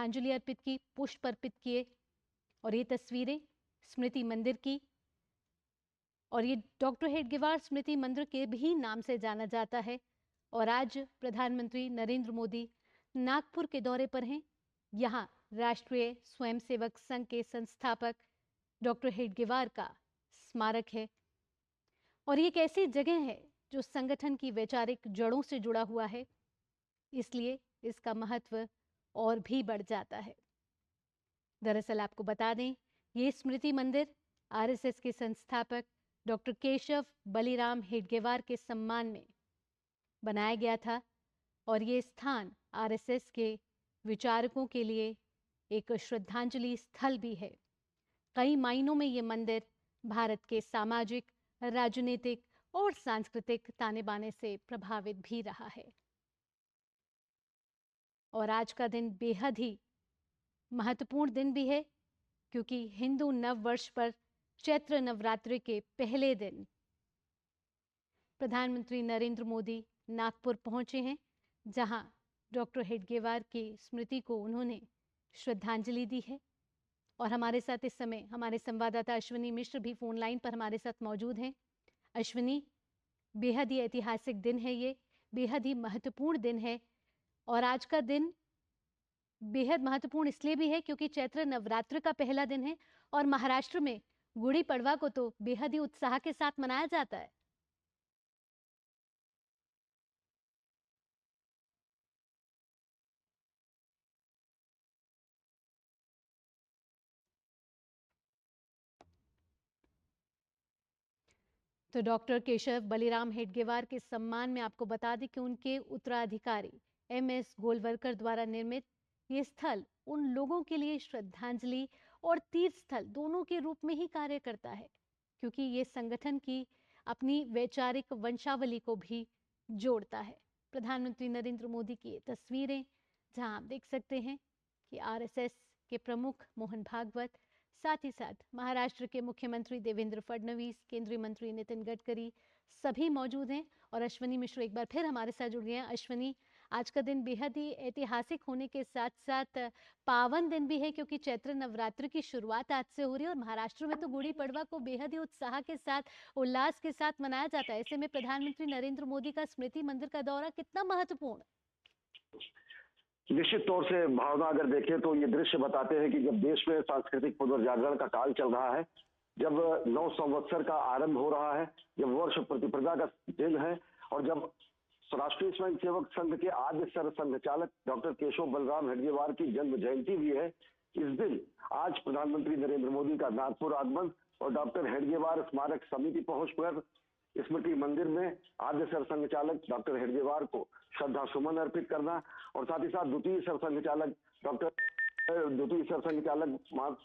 श्रद्धांजलि अर्पित की, पुष्प अर्पित किए। और ये तस्वीरें स्मृति मंदिर की, और ये डॉक्टर हेडगेवार स्मृति मंदिर के भी नाम से जाना जाता है। और आज प्रधानमंत्री नरेंद्र मोदी नागपुर के दौरे पर हैं। यहाँ राष्ट्रीय स्वयंसेवक संघ के संस्थापक डॉक्टर हेडगेवार का स्मारक है, और ये एक ऐसी जगह है जो संगठन की वैचारिक जड़ों से जुड़ा हुआ है, इसलिए इसका महत्व और भी बढ़ जाता है। दरअसल आपको बता दें, ये स्मृति मंदिर आरएसएस के संस्थापक डॉक्टर केशव बलिराम हेडगेवार के सम्मान में बनाया गया था, और ये स्थान आरएसएस के विचारकों के लिए एक श्रद्धांजलि स्थल भी है। कई मायनों में ये मंदिर भारत के सामाजिक, राजनीतिक और सांस्कृतिक ताने बाने से प्रभावित भी रहा है। और आज का दिन बेहद ही महत्वपूर्ण दिन भी है, क्योंकि हिंदू नव वर्ष पर चैत्र नवरात्रि के पहले दिन प्रधानमंत्री नरेंद्र मोदी नागपुर पहुंचे हैं, जहां डॉक्टर हेडगेवार की स्मृति को उन्होंने श्रद्धांजलि दी है। और हमारे साथ इस समय हमारे संवाददाता अश्विनी मिश्र भी फोन लाइन पर हमारे साथ मौजूद हैं। अश्विनी, बेहद ही ऐतिहासिक दिन है, ये बेहद ही महत्वपूर्ण दिन है। और आज का दिन बेहद महत्वपूर्ण इसलिए भी है क्योंकि चैत्र नवरात्र का पहला दिन है, और महाराष्ट्र में गुड़ी पड़वा को तो बेहद ही उत्साह के साथ मनाया जाता है। तो डॉक्टर केशव बलिराम हेडगेवार के सम्मान में आपको बता दें कि उनके उत्तराधिकारी एमएस गोलवलकर द्वारा निर्मित ये स्थल उन लोगों के लिए श्रद्धांजलि और तीर्थ स्थल दोनों के रूप में ही कार्य करता है, क्योंकि ये संगठन की अपनी वैचारिक वंशावली को भी जोड़ता है। प्रधानमंत्री नरेंद्र मोदी की ये तस्वीरें, जहां आप देख सकते हैं कि आरएसएस के प्रमुख मोहन भागवत, साथ ही साथ महाराष्ट्र के मुख्यमंत्री देवेंद्र फडणवीस, केंद्रीय मंत्री नितिन गडकरी सभी मौजूद हैं। और अश्विनी मिश्र एक बार फिर हमारे साथ जुड़ गए हैं। अश्विनी, आज का दिन बेहद ही ऐतिहासिक होने के साथ साथ पावन दिन भी है, क्योंकि चैत्र नवरात्र की शुरुआत आज से हो रही है, और महाराष्ट्र में तो गुड़ी पड़वा को बेहद ही उत्साह के साथ, उल्लास के साथ मनाया जाता है। ऐसे में प्रधानमंत्री नरेंद्र मोदी का स्मृति मंदिर का दौरा कितना महत्वपूर्ण? निश्चित तौर से भावना अगर देखें तो ये दृश्य बताते हैं कि जब देश में सांस्कृतिक पुनर्जागरण का काल चल रहा है, जब नव संवत्सर का आरंभ हो रहा है, जब वर्ष प्रतिप्रदा का दिन है, और जब राष्ट्रीय स्वयंसेवक संघ के आद्य सर संघचालक डॉक्टर केशव बलराम हेडगेवार की जन्म जयंती भी है, इस दिन आज प्रधानमंत्री नरेंद्र मोदी का नागपुर आगमन और डॉक्टर हेडगेवार स्मारक समिति पहुंचकर स्मृति मंदिर में आद्य सर संघचालक डॉक्टर हेडगेवार को श्रद्धा सुमन अर्पित करना, और साथ ही साथ द्वितीय सर संघचालक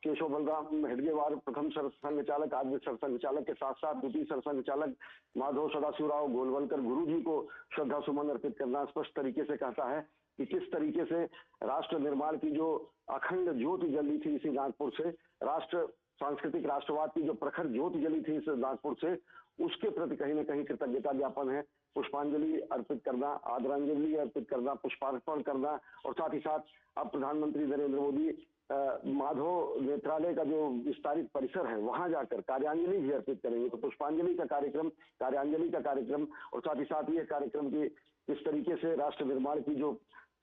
केशव बलराम हेडगेवार, प्रथम सर संघचालक, आद्य सर संघचालक के साथ साथ द्वितीय सर संघचालक माधव सदाशिवराव गोलवलकर गुरु जी को श्रद्धा सुमन अर्पित करना स्पष्ट तरीके से कहता है कि किस तरीके से राष्ट्र निर्माण की जो अखंड ज्योति जली थी इसी नागपुर से, राष्ट्र सांस्कृतिक राष्ट्रवाद की जो प्रखर ज्योति जली थी इस नागपुर से, उसके प्रति कहीं न कहीं कृतज्ञता ज्ञापन है। पुष्पांजलि अर्पित करना, आदरांजलि अर्पित करना, पुष्पार्पण करना, और साथ ही साथ अब प्रधानमंत्री नरेंद्र मोदी माधव नेत्रालय का जो विस्तारित परिसर है वहां जाकर कार्यांजलि भी अर्पित करेंगे। तो पुष्पांजलि का कार्यक्रम, कार्यांजलि का कार्यक्रम, और साथ ही साथ ये कार्यक्रम की किस तरीके से राष्ट्र निर्माण की जो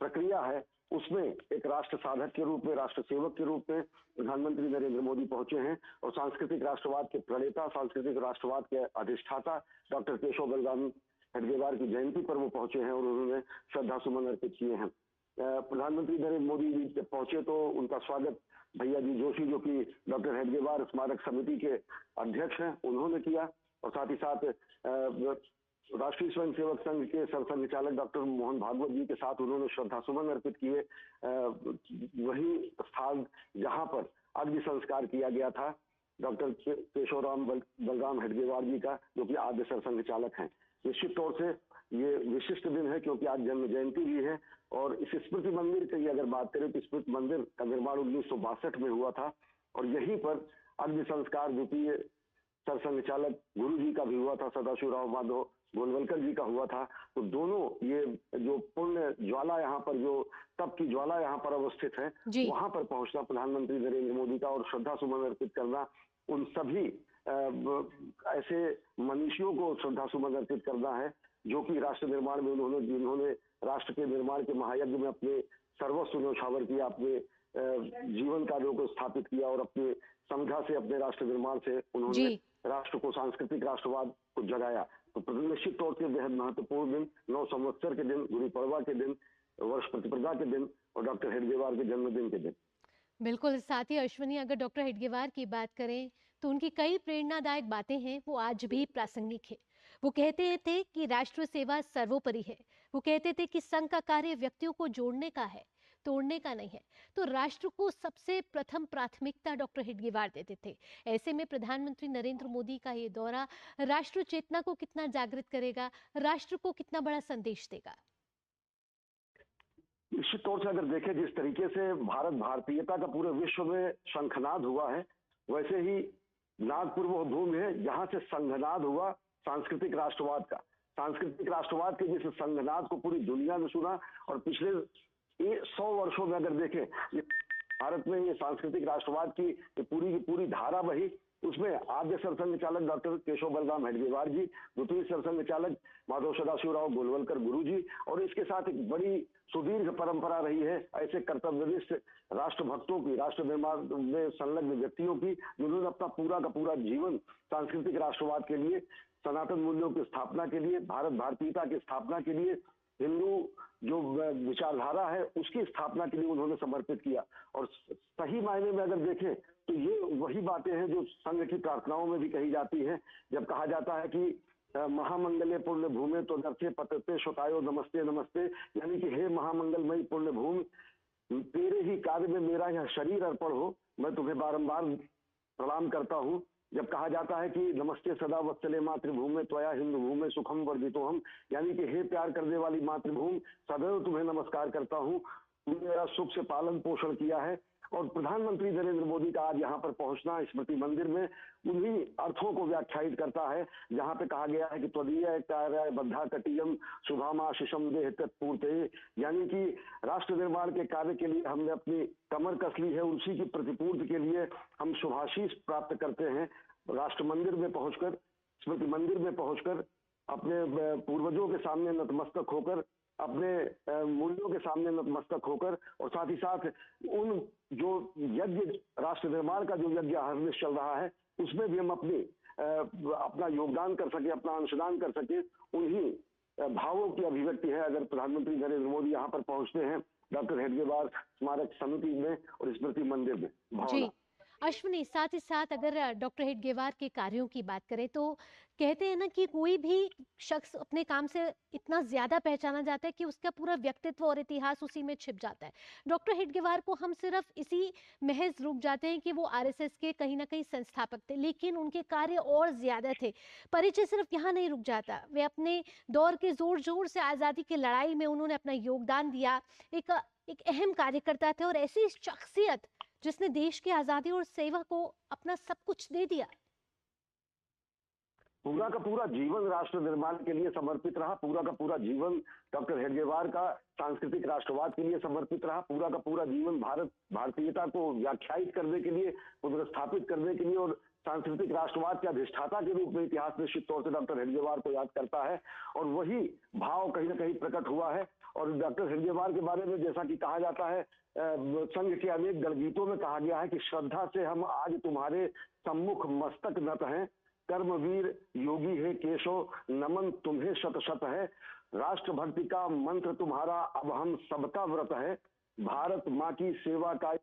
प्रक्रिया है उसमें एक राष्ट्र साधक के रूप में, राष्ट्र सेवक के रूप में प्रधानमंत्री नरेंद्र मोदी पहुंचे हैं, और सांस्कृतिक राष्ट्रवाद के प्रणेता, सांस्कृतिक राष्ट्रवाद के अधिष्ठाता डॉक्टर केशव बलराम हेडगेवार की जयंती पर वो पहुंचे हैं और उन्होंने श्रद्धा सुमन अर्पित किए हैं। प्रधानमंत्री नरेंद्र मोदी जी जब पहुंचे तो उनका स्वागत भैया जी जोशी, जो कि डॉक्टर हेडगेवार स्मारक समिति के अध्यक्ष हैं, उन्होंने किया, और साथ ही साथ राष्ट्रीय स्वयंसेवक संघ के सरसंघचालक डॉक्टर मोहन भागवत जी के साथ उन्होंने श्रद्धा सुमन अर्पित किए। वही स्थान जहां पर अग्नि संस्कार किया गया था डॉक्टर केशवराम बलराम हेडगेवार जी का, जो कि आद्य सरसंघचालक हैं। निश्चित तौर से ये विशिष्ट दिन है क्योंकि आज जन्म जयंती भी है, और इस स्मृति मंदिर की अगर बात करें तो स्मृति मंदिर का निर्माण 1962 में हुआ था, और यहीं पर अग्नि संस्कार द्वितीय सरसंघचालक गुरु जी का भी हुआ था, सदाशिवराव माधव गोलवलकर जी का हुआ था। तो दोनों ये जो पुण्य ज्वाला यहाँ पर, जो तप की ज्वाला यहाँ पर अवस्थित है, जी। वहां पर पहुंचना प्रधानमंत्री नरेंद्र मोदी का और श्रद्धा सुमन अर्पित करना, उन सभी ऐसे मनीषियों को श्रद्धा सुमन अर्पित करना है जो कि राष्ट्र निर्माण में जिन्होंने राष्ट्र के निर्माण के महायज्ञ में अपने सर्वस्व न्यौछावर किया, अपने जीवन कार्यों को स्थापित किया और अपने संविधा से, अपने राष्ट्र निर्माण से उन्होंने जी। राष्ट्र को, सांस्कृतिक राष्ट्रवाद को जगाया। तो निश्चित तौर से बेहद महत्वपूर्ण दिन, 9 संवत्सर के दिन, गुरु पड़वा के दिन, वर्ष प्रतिप्रदा के दिन और डॉक्टर हेडगेवार के जन्मदिन के दिन। बिल्कुल, साथ ही अश्विनी, अगर डॉक्टर हेडगेवार की बात करें तो उनकी कई प्रेरणादायक बातें हैं, वो आज भी प्रासंगिक है। वो कहते थे कि राष्ट्र सेवा सर्वोपरि है। वो कहते थे कि संघ का कार्य व्यक्तियों को जोड़ने का है, तोड़ने का नहीं है। तो राष्ट्र को सबसे प्रथम प्राथमिकता डॉक्टर हेडगेवार देते थे। ऐसे में प्रधानमंत्री नरेंद्र मोदी का ये दौरा राष्ट्र चेतना को कितना जागृत करेगा, राष्ट्र को कितना बड़ा संदेश देगा? निश्चित तौर से अगर देखें, जिस तरीके से भारत भारतीयता का पूरे विश्व में शंखनाद हुआ है, वैसे ही नागपुर वो भूमि है जहां से संघनाद हुआ सांस्कृतिक राष्ट्रवाद का। सांस्कृतिक राष्ट्रवाद के जिस संघनाद को पूरी दुनिया ने सुना, और पिछले 100 वर्षों में अगर देखें, ये भारत में ये सांस्कृतिक राष्ट्रवाद की पूरी पूरी धारा बही। उसमें आद्य सरसंघ चालक डॉक्टर केशव बलराम हेडगेवार जी, द्वितीय सरसंघ चालक माधव सदाशिवराव गोलवलकर गुरु जी, और इसके साथ एक बड़ी सुदीर्घ परंपरा रही है ऐसे कर्तव्यनिष्ठ राष्ट्रभक्तों की, राष्ट्र निर्माण में संलग्न व्यक्तियों की, जिन्होंने अपना पूरा का पूरा जीवन सांस्कृतिक राष्ट्रवाद के लिए, सनातन मूल्यों की स्थापना के लिए, भारत भारतीयता की स्थापना के लिए, हिंदू जो विचारधारा है उसकी स्थापना के लिए उन्होंने समर्पित किया। और सही मायने में अगर देखें तो ये वही बातें हैं जो संघ की प्रार्थनाओं में भी कही जाती हैं, जब कहा जाता है कि महामंगले पुण्य भूमि तो नरथे पतते शोतायो नमस्ते नमस्ते, यानी कि हे महामंगलमयी पुण्य भूमि, तेरे ही कार्य में मेरा यह शरीर अर्पण हो, मैं तुम्हें बारंबार प्रणाम करता हूँ। जब कहा जाता है कि नमस्ते सदा वत्सले मातृभूमि त्वया हिंदू भूमि सुखम वर्धितो हम, यानी कि हे प्यार करने वाली मातृभूमि, सदैव तुम्हें नमस्कार करता हूँ, तुमने मेरा सुख से पालन पोषण किया है। और प्रधानमंत्री नरेंद्र मोदी का आज यहाँ पर पहुंचना स्मृति मंदिर में उन्हीं अर्थों को व्याख्यायित करता है, जहाँ पे कहा गया है कि त्वदीय कार्य बद्धा कटियम सुधामा शिशम देह तत्पूर्ते, यानी कि राष्ट्र निर्माण के कार्य के लिए हमने अपनी कमर कस ली है, उसी की प्रतिपूर्ति के लिए हम शुभाशीष प्राप्त करते हैं। राष्ट्र मंदिर में पहुंचकर, स्मृति मंदिर में पहुंचकर, अपने पूर्वजों के सामने नतमस्तक होकर, अपने मूल्यों के सामने नतमस्तक होकर, और साथ ही साथ उन जो यज्ञ, राष्ट्र निर्माण का जो यज्ञ हरनिश चल रहा है, उसमें भी हम अपना योगदान कर सके, अपना अंशदान कर सके, उन्हीं भावों की अभिव्यक्ति है अगर प्रधानमंत्री नरेंद्र मोदी यहाँ पर पहुंचते हैं डॉक्टर हेडगेवार स्मारक समिति में और स्मृति मंदिर में। जी अश्विनी, साथ ही साथ अगर डॉक्टर हेडगेवार के कार्यों की बात करें तो कहते हैं ना कि कोई भी शख्स अपने काम से इतना ज्यादा पहचाना जाता है कि उसका पूरा व्यक्तित्व और इतिहास उसी में छिप जाता है। डॉक्टर हेडगेवार को हम सिर्फ इसी महज रुक जाते हैं कि वो आरएसएस के कहीं ना कहीं संस्थापक थे, लेकिन उनके कार्य और ज्यादा थे। परिचय सिर्फ यहाँ नहीं रुक जाता, वे अपने दौर के जोर जोर से आजादी की लड़ाई में उन्होंने अपना योगदान दिया। एक अहम कार्यकर्ता थे और ऐसी शख्सियत जिसने देश की आजादी और सेवा को अपना सब कुछ दे दिया। पूरा का पूरा जीवन राष्ट्र निर्माण के लिए समर्पित रहा, पूरा का पूरा जीवन डॉक्टर हेडगेवार का सांस्कृतिक राष्ट्रवाद के लिए समर्पित रहा, पूरा का पूरा जीवन भारत भारतीयता को व्याख्यायित करने के लिए, पुनर्स्थापित करने के लिए और सांस्कृतिक राष्ट्रवाद के अधिष्ठाता के रूप में इतिहास निश्चित तौर से डॉक्टर हेडगेवार को याद करता है। और वही भाव कहीं ना कहीं प्रकट हुआ है। और डॉक्टर हेडगेवार के बारे में जैसा कि कहा जाता है, संघ के अनेक गलगीतों में कहा गया है कि श्रद्धा से हम आज तुम्हारे सम्मुख मस्तक नत हैं, कर्मवीर योगी है केशव, नमन तुम्हें शत शत है, राष्ट्र भक्ति का मंत्र तुम्हारा अब हम सबका व्रत है, भारत माँ की सेवा का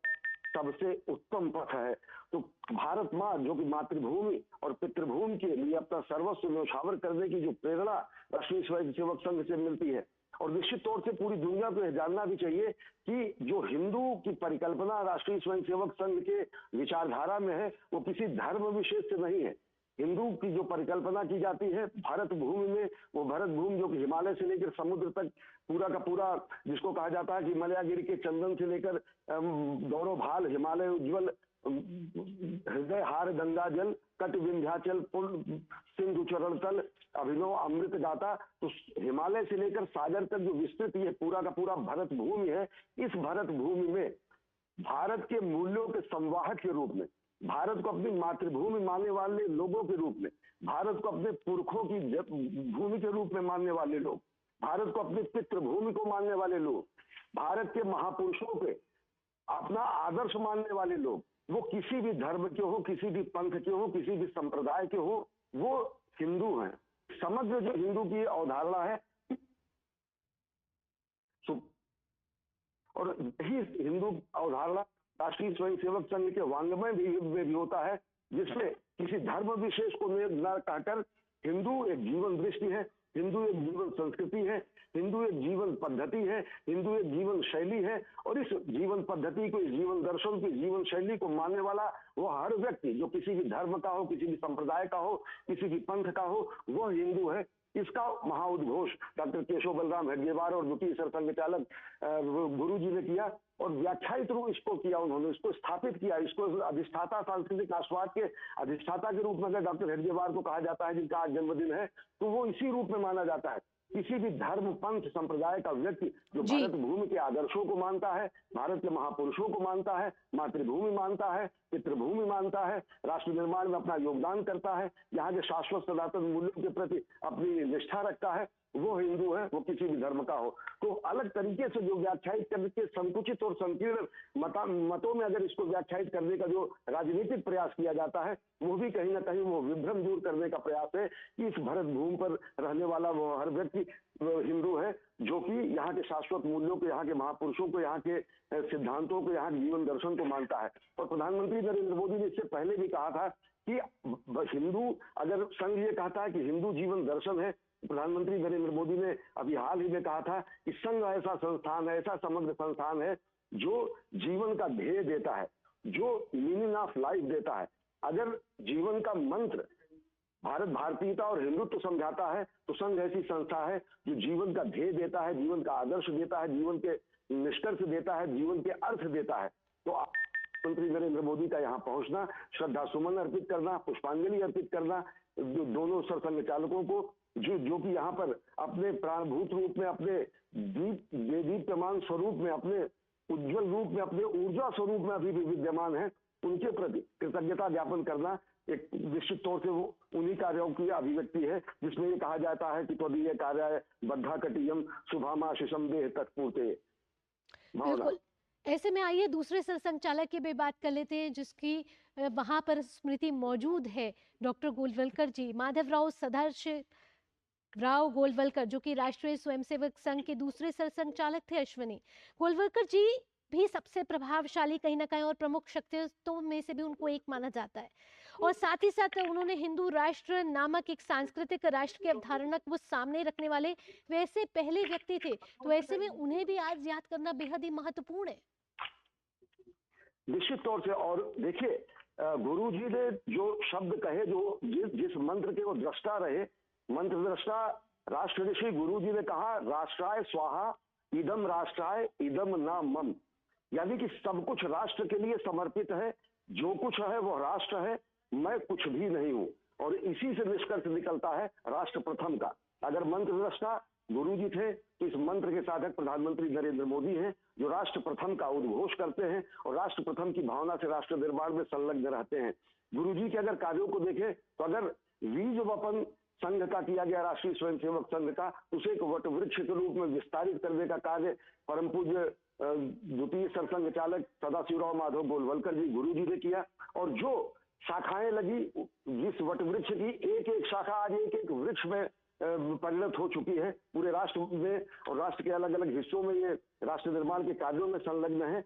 सबसे उत्तम पथ है। तो भारत माँ जो कि मातृभूमि और पितृभूमि के लिए अपना सर्वस्व न्यौछावर करने की जो प्रेरणा राष्ट्रीय स्वयंसेवक संघ से मिलती है, और निश्चित तौर से पूरी दुनिया को यह जानना भी चाहिए कि जो हिंदू की परिकल्पना राष्ट्रीय स्वयंसेवक संघ के विचारधारा में है, वो किसी धर्म विशेष से नहीं है। हिंदू की जो परिकल्पना की जाती है भारत भूमि में, वो भारत भूमि जो कि हिमालय से लेकर समुद्र तक पूरा का पूरा, जिसको कहा जाता है कि हिमालयगिरी के चंदन से लेकर गौरव भाल हिमालय उज्ज्वल, हृदय हार गंगा जल, कट विंध्याचल पुल सिंधु चरण तल, अभिनव अमृत गाथा। तो हिमालय से लेकर सागर तक जो विस्तृत ये पूरा का पूरा भरत भूमि है, इस भरत भूमि में भारत के मूल्यों के संवाहक के रूप में, भारत को अपनी मातृभूमि मानने वाले लोगों के रूप में, भारत को अपने पुरखों की भूमि के रूप में मानने वाले लोग, भारत को अपनी पितृभूमि को मानने वाले लोग, भारत के महापुरुषों के अपना आदर्श मानने वाले लोग, वो किसी भी धर्म के हो, किसी भी पंथ के हो, किसी भी संप्रदाय के हो, वो हिंदू हैं। समग्र जो हिंदू की अवधारणा है, और यही हिंदू अवधारणा राष्ट्रीय स्वयंसेवक संघ के वांग्मय में भी होता है, जिसमें किसी धर्म विशेष को न कहकर हिंदू एक जीवन दृष्टि है, हिंदू एक जीवन संस्कृति है, हिंदू एक जीवन पद्धति है, हिंदू एक जीवन शैली है। और इस जीवन पद्धति को, इस जीवन दर्शन की, जीवन शैली को मानने वाला वो हर व्यक्ति जो किसी भी धर्म का हो, किसी भी संप्रदाय का हो, किसी भी पंथ का हो, वो हिंदू है। इसका महाउद्घोष डॉक्टर केशव बलराम हेडगेवार और द्वितीय सरसंघचालक गुरु जी ने किया और व्याख्यायित रूप इसको किया, उन्होंने इसको स्थापित किया, इसको अधिष्ठाता, सांस्कृतिक आस्वाद के अधिष्ठाता के रूप में अगर डॉक्टर हेडगेवार को कहा जाता है, जिनका आज जन्मदिन है, तो वो इसी रूप में माना जाता है। किसी भी धर्म, पंथ, संप्रदाय का व्यक्ति जो भारत भूमि के आदर्शों को मानता है, भारत के महापुरुषों को मानता है, मातृभूमि मानता है, पितृभूमि मानता है, राष्ट्र निर्माण में अपना योगदान करता है, यहाँ के शाश्वत सनातन मूल्यों के प्रति अपनी निष्ठा रखता है, वो हिंदू है, वो किसी भी धर्म का हो। तो अलग तरीके से जो व्याख्यायित करके संकुचित और संकीर्ण मतों में अगर इसको व्याख्यायित करने का जो राजनीतिक प्रयास किया जाता है, वो भी कहीं ना कहीं वो विभ्रम दूर करने का प्रयास है कि इस भरत भूमि पर रहने वाला वो हर व्यक्ति हिंदू है, जो कि यहाँ के शाश्वत मूल्यों को, यहाँ के महापुरुषों को, यहाँ के सिद्धांतों को, यहाँ के जीवन दर्शन को मानता है। और प्रधानमंत्री नरेंद्र मोदी ने इससे पहले भी कहा था कि हिंदू, अगर संघ ये कहता है कि हिंदू जीवन दर्शन है, प्रधानमंत्री नरेंद्र मोदी ने अभी हाल ही में कहा था कि संघ ऐसा संस्थान है, ऐसा समग्र संस्थान है जो जीवन का ध्येय देता है, जो मीनिंग ऑफ लाइफ देता है। अगर जीवन का मंत्र भारत भारतीयता और हिंदुत्व समझाता है, तो संघ ऐसी संस्था है जो जीवन का ध्येय देता है, जीवन का आदर्श देता है, जीवन के निष्कर्ष देता है, जीवन के अर्थ देता है। तो प्रधानमंत्री नरेंद्र मोदी का यहाँ पहुंचना, श्रद्धा सुमन अर्पित करना, पुष्पांजलि अर्पित करना दोनों सरसंघचालकों को, जो कि यहाँ पर अपने प्राणभूत रूप में, अपने दीप्यमान स्वरूप में, अपने उज्जवल रूप में, अपने ऊर्जा स्वरूप में अभी भी विद्यमान है, उनके प्रति कृतज्ञता ज्ञापन करना एक निश्चित तौर से वो उन्हीं कार्यों की अभिव्यक्ति है, जिसमें ये कहा जाता है कि त्वदीय कार्याय बद्धा कटियम शुभामाशिषम देह तत्पूर्ते। बिल्कुल। ऐसे में आइए दूसरे सरसंघचालक की भी बात कर लेते हैं, जिसकी वहां पर स्मृति मौजूद है, डॉक्टर गोलवलकर जी, माधवराव सदाशिवराव गोलवलकर, जो कि राष्ट्रीय स्वयंसेवक संघ के दूसरे सरसंघचालक थे। अश्विनी गोलवलकर जी भी सबसे प्रभावशाली कहीं ना कहीं और प्रमुख शख्सियतों में से भी उनको एक माना जाता है, और साथ ही साथ उन्होंने हिंदू राष्ट्र नामक एक सांस्कृतिक राष्ट्र की अवधारणा को सामने रखने वाले वैसे पहले व्यक्ति थे। तो ऐसे में उन्हें भी आज याद करना बेहद ही महत्वपूर्ण है। निश्चित तौर से। और देखिए, गुरु जी ने जो शब्द कहे, जो जिस मंत्र के वो दृष्टा रहे, मंत्र दृष्टा राष्ट्र ऋषि गुरु जी ने कहा, राष्ट्राय स्वाहा इदम राष्ट्राय इदम न मम, यानी कि सब कुछ राष्ट्र के लिए समर्पित है, जो कुछ है वो राष्ट्र है, मैं कुछ भी नहीं हूं। और इसी से निष्कर्ष निकलता है राष्ट्र प्रथम का। अगर मंत्र दृष्टा गुरु जी थे, तो इस मंत्र के साधक प्रधानमंत्री नरेंद्र मोदी हैं, जो राष्ट्र प्रथम का उद्घोष करते हैं और राष्ट्र प्रथम की भावना से राष्ट्र निर्माण में संलग्न रहते हैं। गुरु जी के अगर कार्यों को देखें, तो अगर बीज वपन संघ का किया गया, राष्ट्रीय स्वयंसेवक संघ का, उसे एक वट वृक्ष के रूप में विस्तारित करने का कार्य परम पूज्य द्वितीय सरसंघचालक सदाशिवराव माधव गोलवलकर जी गुरु जी ने किया। और जो शाखाएं लगी, जिस वट वृक्ष की एक एक शाखा आज एक एक वृक्ष में परिणत हो चुकी है पूरे राष्ट्र में, और राष्ट्र के अलग अलग हिस्सों में ये राष्ट्र निर्माण के कार्यों में संलग्न है।